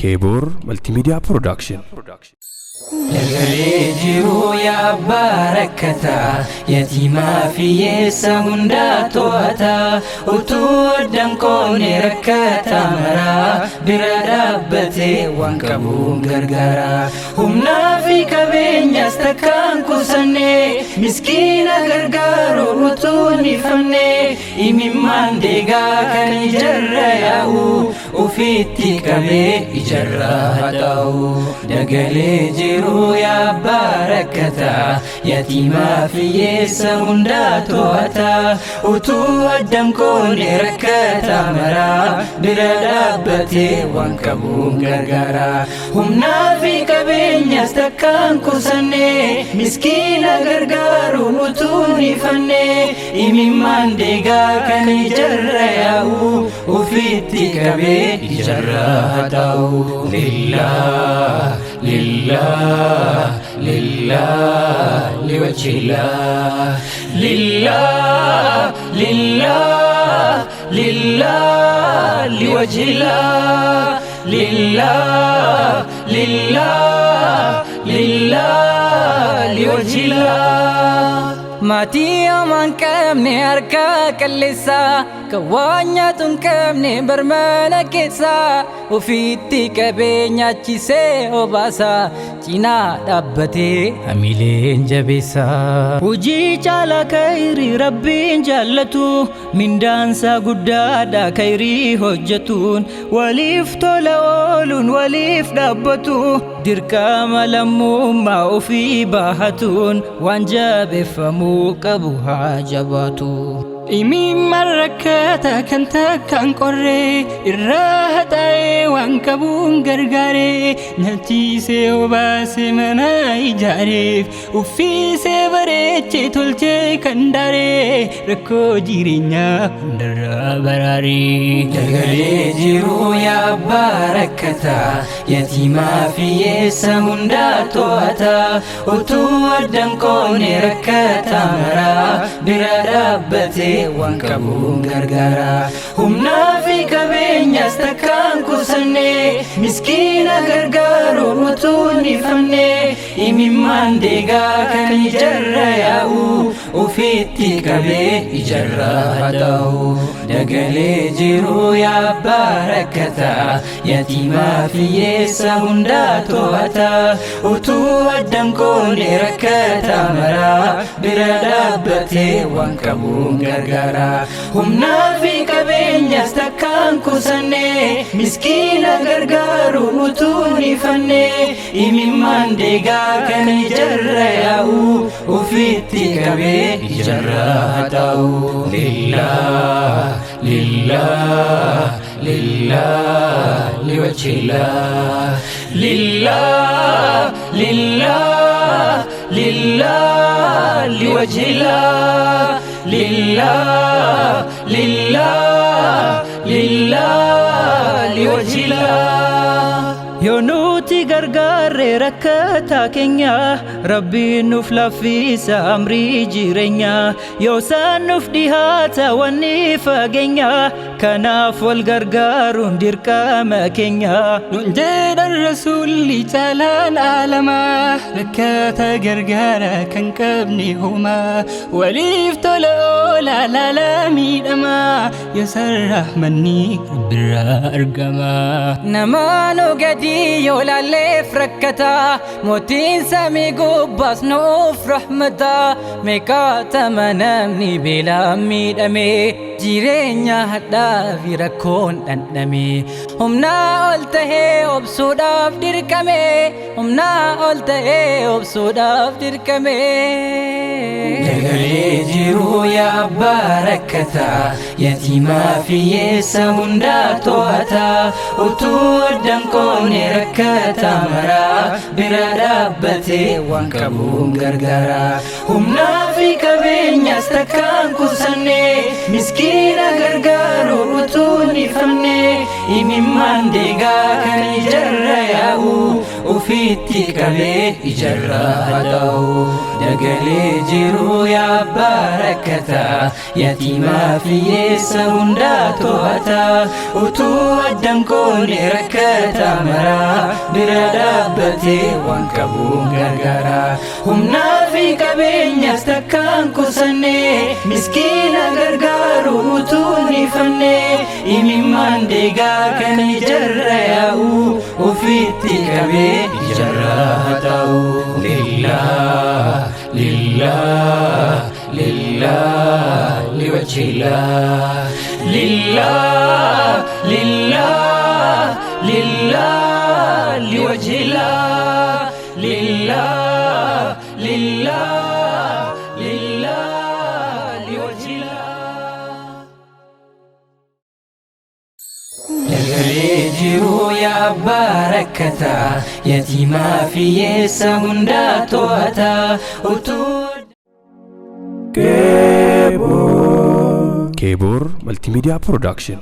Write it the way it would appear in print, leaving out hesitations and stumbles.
Kebor Multimedia Production. Jiru ya barakata yatima fi yesa hunda toata utu dankone rakata mara biradabate wankabu gargara humna fi kabenya stakan kusane miskina gargaro utu nifane imimandega kan jarra yau ufiti kabe ijarra hatau dagale jiru ya barakata yatima fi yesa hunda toata utu dankone rakata mara biradabate wankabu gargara humna fi kabenya stakan kusane miskina gargaro utu nifane imimandega kan jarra yau ufiti kabe ijarra hatau lillah lillah lillah liwajhillah lillah lillah lillah liwajhillah lillah lillah lillah liwajhillah mati aman kamne arka kalisa kawanya tun kamne barmana kesa ufiti kabenya chise obasa china dabbate amilen jabisa uji chala kairi rabbin jallatu min dansa guddada kairi hojjatun walif tolawolun walif dabbatu dirka malamumma ufi bahatun wanjabe famu kabuha jabatu إمي مركاتا كنتا كان قري الراحة وانكبون غرغاري نتي سيوباسي مناي جاريف وفي سيبريتي تلتي كنداري ركو جيرينيا كندرا براري جغلي جيرو يا باركتا يتيما في يسا هندا توتا وتودن كوني ركاتا مرا برادبتي wankabu gargara humna fi kabenya stakan kusane miskina gargaro mutuni fanne imimandega kan jarra yau ufiti kabe ijarra hatau dagale jiru ya barakata yatima fi yesa hunda toata utu dankone rakata mara biradabate wankabu gargara humna fi kabenya stakan kusane miskina gargaro mutuni fanne imimandega kan jarra yau ufiti kabe ijarra hatau lillah lillah lillah liwajhillah lillah lillah lillah liwajhillah لله لله لله لوجهillah يونوتي غرغر ركتا كينيا ربي نفلا في سامري جيرينيا يوسان نفديهاتا ونيفا جينيا كناف والغرغر نديركا مكينيا ننجد الرسول تعالى العالما ركتا غرغر كان كبني هما وليف طلعوا لا ميدما يسرح مني برا ارقما نمانو قدي يولا ليف ركتا موتين سامي قباس نوف رحمتا ميكاتا منامني بلا ميدامي جيرينيا حدا في ركون أندمي همنا قلته وبسودا في دركمي همنا قلته وبسودا في دركمي جغلي جيرو يا باركتا يتيما في يسا هندا توتا وتودن كوني ركتا مرا biradabate wankabu gargara humna fi kabenya stakan kusane miskina gargaro utuni famne imimandega kan jarra yau ufi ufitti qabee ijarraa ta'u dagalee jiru yaa barakata yatiimaa fi hiyyeessa hundaa to'ata utuu addaan qoone rakkata maraa bira dhaabbatee waan qabuun gargaara humnaa fi qabeenyas takkaan qusanne miskiina gargaaru utuu ni fanne imimmaan deegaa kan ijarra yaa'u ufitti qabee ijarraa ta'u lillah lillah lillah liwajhillah lillah lillah lillah liwajhillah lillah lillah lillah liwajhillah dagalee jiru yaa barakata yatiimaa fi hiyyeessa hundaa to'ata utuu Kebor Multimedia Production.